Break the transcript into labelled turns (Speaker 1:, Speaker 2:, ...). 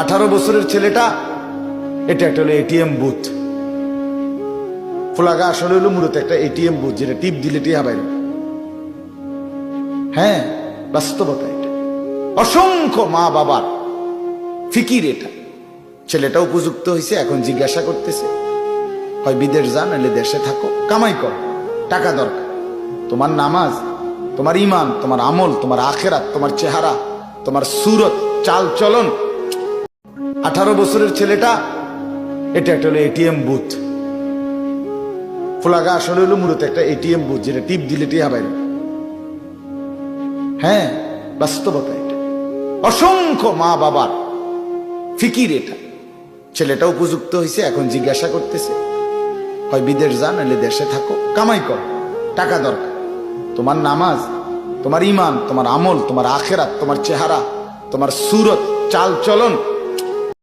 Speaker 1: 18 বছরের ছেলেটা, এটা একটা হলো এটিএম বুথ। ফুলাগা আসলে হলো মূলত একটা এটিএম বুথ, যেটা টিপ দিলে টিয়া বাইরে। হ্যাঁ, বাস্তবতা এটা। অসংখ্য মা বাবার ফিকির এটা। ছেলেটা উপযুক্ত হয়েছে, এখন জিজ্ঞাসা করতেছে হয় বিদেশ যান, নাহলে দেশে থাকো, কামাই কর, টাকা দরকার। তোমার নামাজ, তোমার ইমান, তোমার আমল, তোমার আখেরাত, তোমার চেহারা, তোমার সুরত, চাল চলন। 18 বছরের ছেলেটা, এটা একটা হলো এটিএম বুথ। ফুলাগা আসলে হলো মূলত একটা এটিএম বুথ, যেটা টিপ দিলে টিয়া বাইরে। হ্যাঁ, বাস্তবতা এটা। অসংখ্য মা বাবার ফিকির এটা। ছেলেটা উপযুক্ত হয়েছে, এখন জিজ্ঞাসা করতেছে হয় বিদেশ যান, নাহলে দেশে থাকো, কামাই কর, টাকা দরকার। তোমার নামাজ, তোমার ইমান, তোমার আমল, তোমার আখেরাত, তোমার চেহারা, তোমার সুরত, চাল চলন